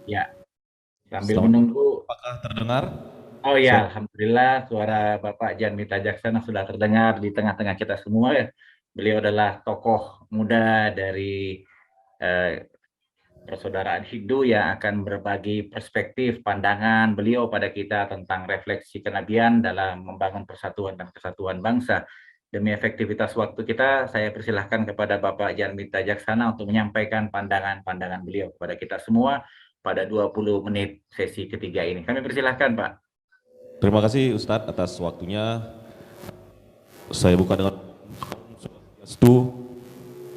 Ya, sambil Selamat malam. menunggu. Apakah terdengar Oh ya, suara? Alhamdulillah suara Bapak Jan Mita Jaksana sudah terdengar di tengah-tengah kita semua ya. Beliau adalah tokoh muda dari eh, persaudaraan Hindu yang akan berbagi perspektif pandangan beliau pada kita tentang refleksi kenabian dalam membangun persatuan dan kesatuan bangsa. Demi efektivitas waktu kita, saya persilahkan kepada Bapak Jan Mita Jaksana untuk menyampaikan pandangan-pandangan beliau kepada kita semua pada 20 menit sesi ketiga ini. Kami persilahkan, Pak. Terima kasih Ustadz atas waktunya. Saya buka dengan Swastiastu.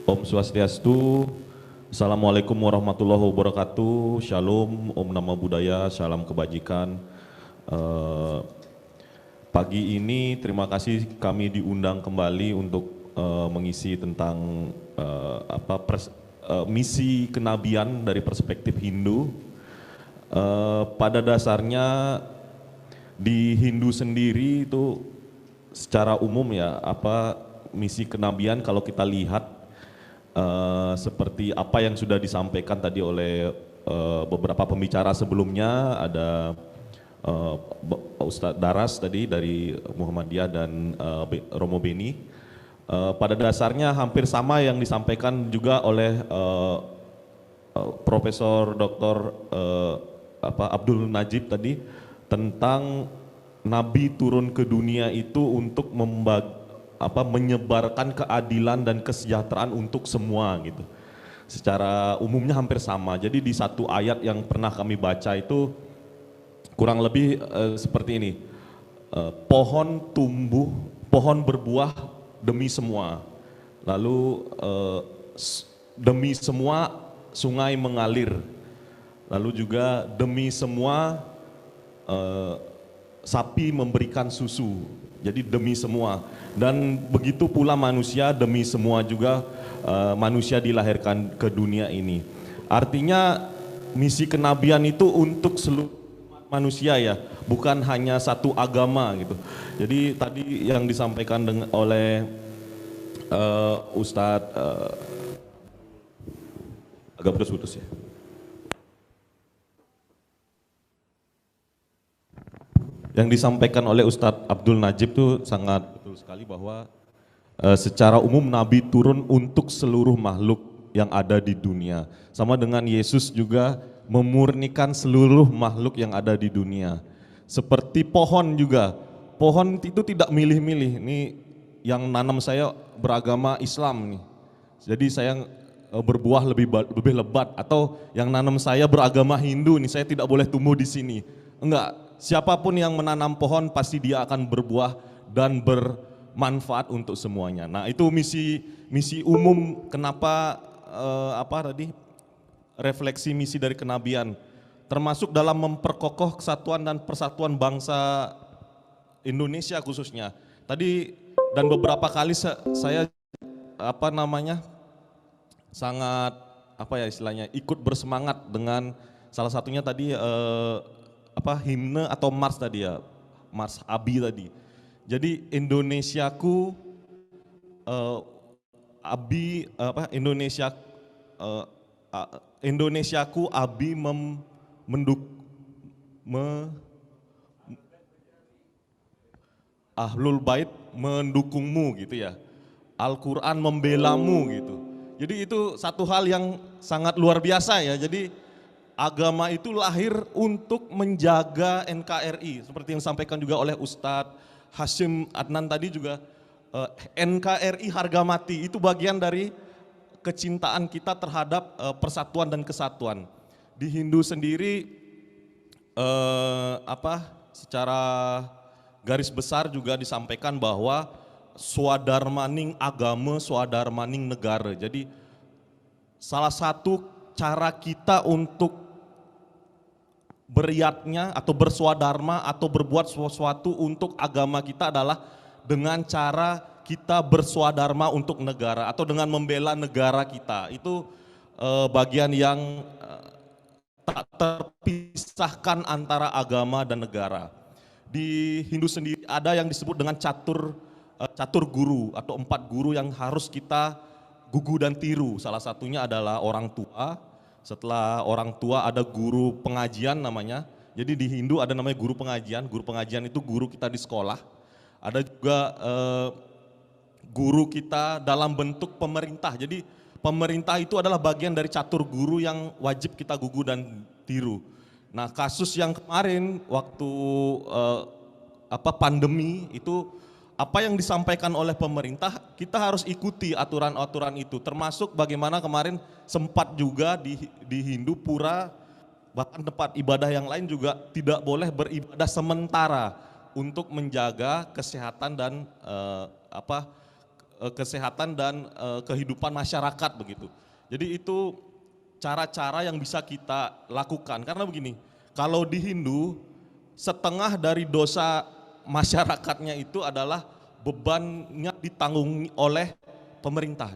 Om Swastiastu. Assalamualaikum warahmatullahi wabarakatuh. Shalom, Om Namo Buddhaya, salam kebajikan. Eh, Pagi ini terima kasih kami diundang kembali untuk mengisi tentang misi kenabian dari perspektif Hindu. Pada dasarnya di Hindu sendiri itu secara umum ya misi kenabian kalau kita lihat seperti apa yang sudah disampaikan tadi oleh beberapa pembicara sebelumnya, ada Ustadz Daras tadi dari Muhammadiyah dan Romo Beni. Pada dasarnya hampir sama yang disampaikan juga oleh Profesor Dr. Abdul Najib tadi tentang Nabi turun ke dunia itu untuk menyebarkan keadilan dan kesejahteraan untuk semua gitu. Secara umumnya hampir sama. Jadi di satu ayat yang pernah kami baca itu kurang lebih seperti ini. Pohon tumbuh, pohon berbuah demi semua. Lalu demi semua sungai mengalir. Lalu juga demi semua sapi memberikan susu. Jadi demi semua. Dan begitu pula manusia, demi semua juga manusia dilahirkan ke dunia ini. Artinya misi kenabian itu untuk seluruh manusia ya, bukan hanya satu agama gitu. Jadi tadi yang disampaikan oleh Ustadz agak putus-putus ya. Yang disampaikan oleh Ustadz Abdul Najib itu sangat betul sekali bahwa secara umum Nabi turun untuk seluruh makhluk yang ada di dunia. Sama dengan Yesus juga memurnikan seluruh makhluk yang ada di dunia. Seperti pohon juga, pohon itu tidak milih-milih. Ini yang nanam saya beragama Islam nih. Jadi saya berbuah lebih lebat, atau yang nanam saya beragama Hindu nih, saya tidak boleh tumbuh di sini. Enggak, siapapun yang menanam pohon pasti dia akan berbuah dan bermanfaat untuk semuanya. Nah, itu misi umum kenapa refleksi misi dari kenabian, termasuk dalam memperkokoh kesatuan dan persatuan bangsa Indonesia khususnya. Tadi dan beberapa kali saya sangat istilahnya ikut bersemangat dengan salah satunya tadi himne atau mars tadi ya, mars ABI tadi. Jadi Indonesiaku ABI Indonesia Indonesiaku ABI menduk me, Ahlul Bait mendukungmu gitu ya. Al-Quran membelamu gitu. Jadi itu satu hal yang sangat luar biasa ya. Jadi agama itu lahir untuk menjaga NKRI. Seperti yang disampaikan juga oleh Ustadz Hashim Adnan tadi juga, NKRI harga mati. Itu bagian dari kecintaan kita terhadap persatuan dan kesatuan. Di Hindu sendiri secara garis besar juga disampaikan bahwa swadarmaning agama, swadarmaning negara. Jadi salah satu cara kita untuk beriatnya atau berswadharma atau berbuat sesuatu untuk agama kita adalah dengan cara kita berswadharma untuk negara atau dengan membela negara kita. Itu bagian yang tak terpisahkan antara agama dan negara. Di Hindu sendiri ada yang disebut dengan catur guru atau 4 guru yang harus kita gugu dan tiru. Salah satunya adalah orang tua, Setelah orang tua ada guru pengajian namanya. Jadi di Hindu ada namanya guru pengajian. Guru pengajian itu guru kita di sekolah. Ada juga guru kita dalam bentuk pemerintah. Jadi pemerintah itu adalah bagian dari catur guru yang wajib kita gugu dan tiru. Nah, kasus yang kemarin waktu pandemi itu, apa yang disampaikan oleh pemerintah kita harus ikuti aturan-aturan itu, termasuk bagaimana kemarin sempat juga di Hindu pura bahkan tempat ibadah yang lain juga tidak boleh beribadah sementara untuk menjaga kesehatan dan kehidupan masyarakat begitu. Jadi itu cara-cara yang bisa kita lakukan, karena begini, kalau di Hindu setengah dari dosa masyarakatnya itu adalah bebannya ditanggung oleh pemerintah.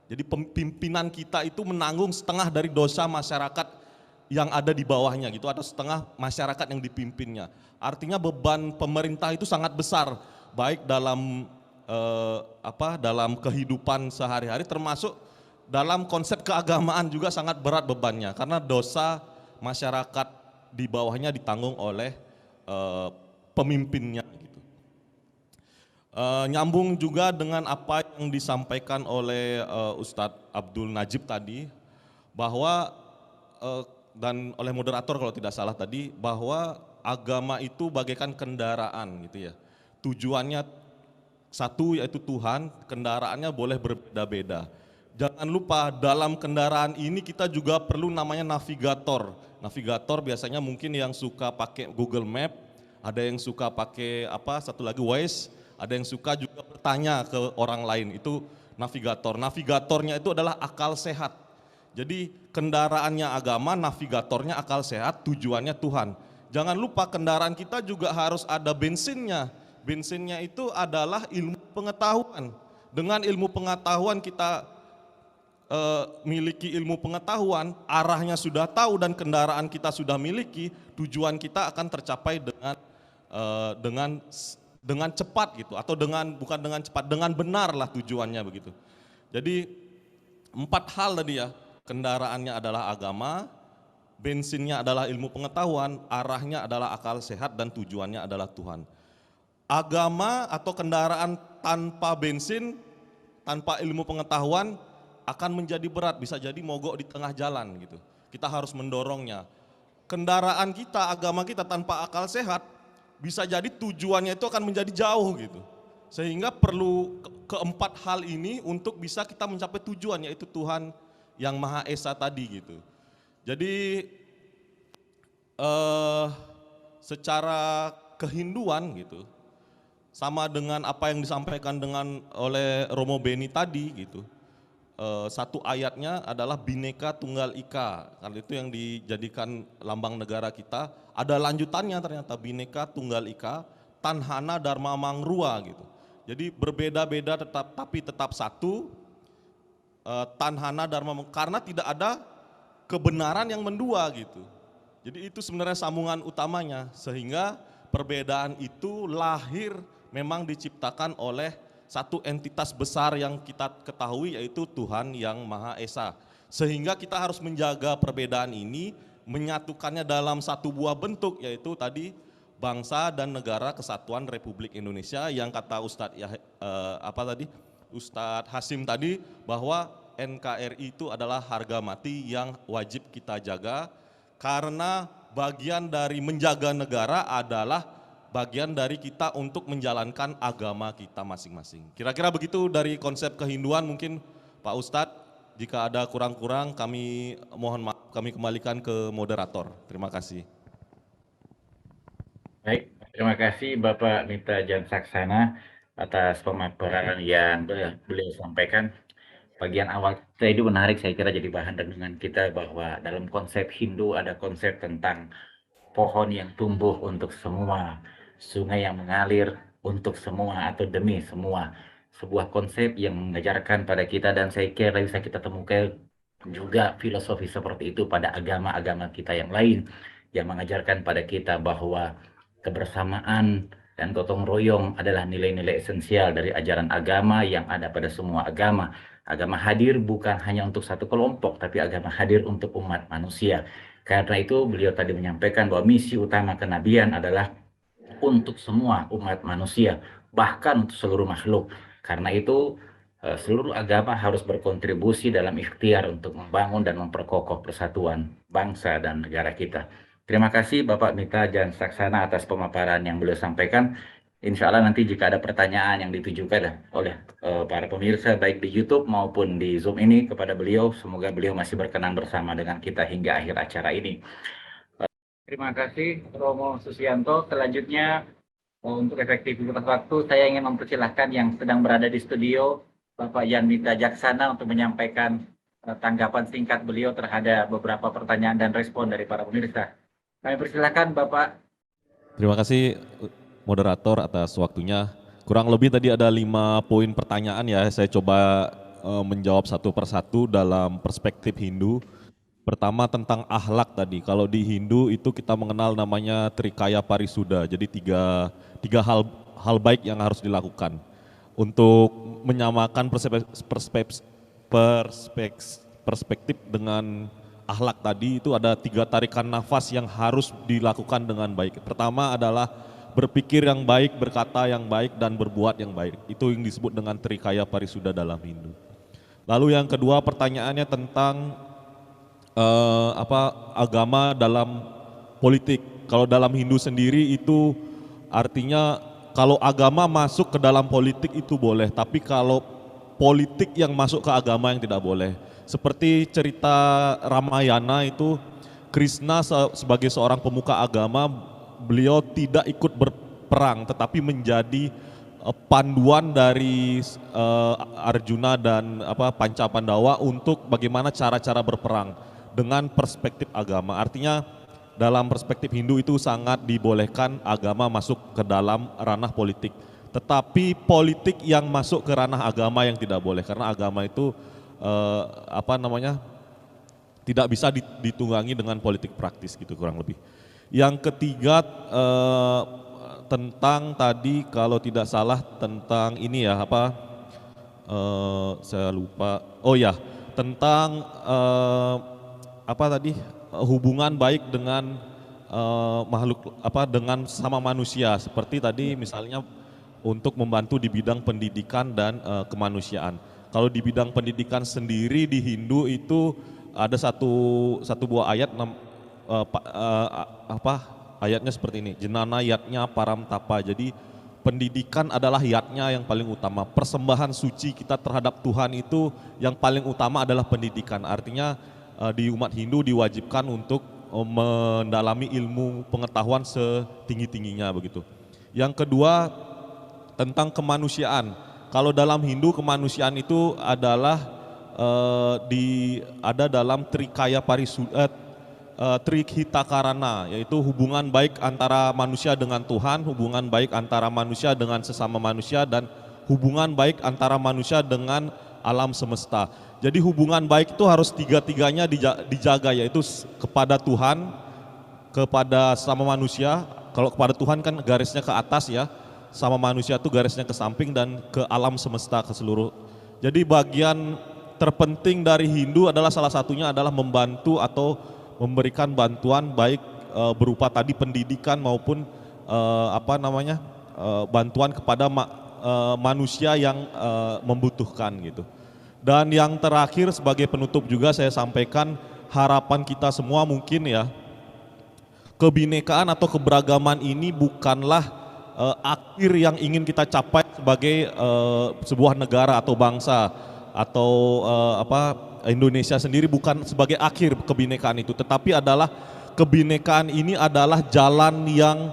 Jadi pimpinan kita itu menanggung setengah dari dosa masyarakat yang ada di bawahnya gitu, atau setengah masyarakat yang dipimpinnya. Artinya beban pemerintah itu sangat besar, baik dalam dalam kehidupan sehari-hari, termasuk dalam konsep keagamaan juga sangat berat bebannya, karena dosa masyarakat di bawahnya ditanggung oleh pemimpinnya gitu. Nyambung juga dengan apa yang disampaikan oleh Ustadz Abdul Najib tadi, bahwa dan oleh moderator kalau tidak salah tadi, bahwa agama itu bagaikan kendaraan gitu ya. Tujuannya satu, yaitu Tuhan, kendaraannya boleh berbeda-beda. Jangan lupa dalam kendaraan ini kita juga perlu namanya navigator. Navigator biasanya mungkin yang suka pakai Google Map, ada yang suka pakai satu lagi Waze, ada yang suka juga bertanya ke orang lain, itu navigator. Navigatornya itu adalah akal sehat. Jadi kendaraannya agama, navigatornya akal sehat, tujuannya Tuhan. Jangan lupa kendaraan kita juga harus ada bensinnya. Bensinnya itu adalah ilmu pengetahuan. Dengan ilmu pengetahuan kita miliki ilmu pengetahuan, arahnya sudah tahu dan kendaraan kita sudah miliki, tujuan kita akan tercapai dengan cepat gitu, atau bukan dengan cepat, dengan benar lah tujuannya begitu. Jadi 4 hal tadi ya, kendaraannya adalah agama, bensinnya adalah ilmu pengetahuan, arahnya adalah akal sehat, dan tujuannya adalah Tuhan. Agama atau kendaraan tanpa bensin, tanpa ilmu pengetahuan akan menjadi berat, bisa jadi mogok di tengah jalan gitu. Kita harus mendorongnya. Kendaraan kita, agama kita tanpa akal sehat, bisa jadi tujuannya itu akan menjadi jauh gitu. Sehingga perlu keempat hal ini untuk bisa kita mencapai tujuan, yaitu Tuhan yang Maha Esa tadi gitu. Jadi secara kehinduan gitu, sama dengan apa yang disampaikan oleh Romo Beni tadi gitu. Satu ayatnya adalah Bhinneka Tunggal Ika, karena itu yang dijadikan lambang negara kita. Ada lanjutannya ternyata, Bhinneka Tunggal Ika, Tanhana Dharma Mangrua gitu. Jadi berbeda-beda tapi tetap satu. Tanhana Dharma, karena tidak ada kebenaran yang mendua gitu. Jadi itu sebenarnya sambungan utamanya, sehingga perbedaan itu lahir memang diciptakan oleh satu entitas besar yang kita ketahui, yaitu Tuhan yang Maha Esa. Sehingga kita harus menjaga perbedaan ini, menyatukannya dalam satu buah bentuk, yaitu tadi bangsa dan negara kesatuan Republik Indonesia, yang kata Ustadz Hasim tadi, bahwa NKRI itu adalah harga mati yang wajib kita jaga, karena bagian dari menjaga negara adalah bagian dari kita untuk menjalankan agama kita masing-masing. Kira-kira begitu dari konsep kehinduan. Mungkin Pak Ustadz, jika ada kurang-kurang kami mohon maaf, kami kembalikan ke moderator. Terima kasih. Baik, terima kasih Bapak Mita Jan Saksana atas pemaparan yang beliau sampaikan. Bagian awal tadi menarik, saya kira jadi bahan renungan kita, bahwa dalam konsep Hindu ada konsep tentang pohon yang tumbuh untuk semua, sungai yang mengalir untuk semua atau demi semua. Sebuah konsep yang mengajarkan pada kita, dan saya kira bisa kita temukan juga filosofi seperti itu pada agama-agama kita yang lain, yang mengajarkan pada kita bahwa kebersamaan dan gotong royong adalah nilai-nilai esensial dari ajaran agama yang ada pada semua agama. Agama hadir bukan hanya untuk satu kelompok, tapi agama hadir untuk umat manusia. Karena itu beliau tadi menyampaikan bahwa misi utama kenabian adalah untuk semua umat manusia, bahkan untuk seluruh makhluk. Karena itu seluruh agama harus berkontribusi dalam ikhtiar untuk membangun dan memperkokoh persatuan bangsa dan negara kita. Terima kasih Bapak Mita Jan Saksana atas pemaparan yang beliau sampaikan. Insya Allah nanti jika ada pertanyaan yang ditujukan oleh para pemirsa baik di YouTube maupun di Zoom ini kepada beliau, semoga beliau masih berkenan bersama dengan kita hingga akhir acara ini. Terima kasih Romo Susianto. Selanjutnya untuk efektivitas waktu, saya ingin mempersilahkan yang sedang berada di studio, Bapak Jan Mita Jaksana untuk menyampaikan tanggapan singkat beliau terhadap beberapa pertanyaan dan respon dari para pemirsa. Kami persilahkan Bapak. Terima kasih moderator atas waktunya. Kurang lebih tadi ada 5 poin pertanyaan ya, saya coba menjawab satu persatu dalam perspektif Hindu. Pertama tentang akhlak tadi, kalau di Hindu itu kita mengenal namanya Trikaya Parisuda, jadi tiga hal baik yang harus dilakukan. Untuk menyamakan perspektif dengan akhlak tadi itu ada 3 tarikan nafas yang harus dilakukan dengan baik. Pertama adalah berpikir yang baik, berkata yang baik, dan berbuat yang baik. Itu yang disebut dengan Trikaya Parisuda dalam Hindu. Lalu yang kedua pertanyaannya tentang agama dalam politik. Kalau dalam Hindu sendiri itu artinya kalau agama masuk ke dalam politik itu boleh, tapi kalau politik yang masuk ke agama yang tidak boleh. Seperti cerita Ramayana itu, Krishna sebagai seorang pemuka agama, beliau tidak ikut berperang tetapi menjadi panduan dari Arjuna dan Panca Pandawa untuk bagaimana cara-cara berperang dengan perspektif agama. Artinya dalam perspektif Hindu itu sangat dibolehkan agama masuk ke dalam ranah politik. Tetapi politik yang masuk ke ranah agama yang tidak boleh, karena agama itu tidak bisa ditunggangi dengan politik praktis gitu kurang lebih. Yang ketiga tentang tadi kalau tidak salah tentang ini ya saya lupa. Oh ya, tentang hubungan baik dengan makhluk dengan sama manusia, seperti tadi misalnya untuk membantu di bidang pendidikan dan kemanusiaan. Kalau di bidang pendidikan sendiri di Hindu itu ada satu buah ayat ayatnya seperti ini, jenana yatnya param tapa. Jadi pendidikan adalah yatnya yang paling utama. Persembahan suci kita terhadap Tuhan itu yang paling utama adalah pendidikan. Artinya di umat Hindu diwajibkan untuk mendalami ilmu pengetahuan setinggi-tingginya begitu. Yang kedua tentang kemanusiaan. Kalau dalam Hindu kemanusiaan itu adalah ada dalam Trikaya Parisuda, Trikhitakarana, yaitu hubungan baik antara manusia dengan Tuhan, hubungan baik antara manusia dengan sesama manusia, dan hubungan baik antara manusia dengan alam semesta. Jadi hubungan baik itu harus tiga-tiganya dijaga, yaitu kepada Tuhan, kepada sama manusia. Kalau kepada Tuhan kan garisnya ke atas ya, sama manusia itu garisnya ke samping, dan ke alam semesta ke seluruh. Jadi bagian terpenting dari Hindu adalah salah satunya adalah membantu atau memberikan bantuan baik berupa tadi pendidikan maupun bantuan kepada manusia yang membutuhkan gitu. Dan yang terakhir sebagai penutup juga saya sampaikan harapan kita semua mungkin ya, kebinekaan atau keberagaman ini bukanlah akhir yang ingin kita capai sebagai sebuah negara atau bangsa atau Indonesia sendiri, bukan sebagai akhir kebinekaan itu, tetapi adalah kebinekaan ini adalah jalan yang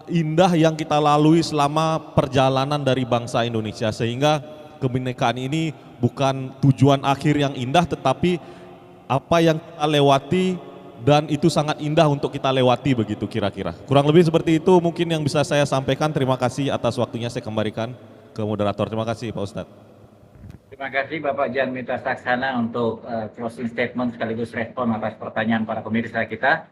indah yang kita lalui selama perjalanan dari bangsa Indonesia, sehingga kebinekaan ini bukan tujuan akhir yang indah, tetapi apa yang kita lewati dan itu sangat indah untuk kita lewati begitu kira-kira. Kurang lebih seperti itu mungkin yang bisa saya sampaikan. Terima kasih atas waktunya, saya kembalikan ke moderator. Terima kasih Pak Ustadz. Terima kasih Bapak Jan Mita Saksana untuk closing statement sekaligus respon atas pertanyaan para pemirsa kita.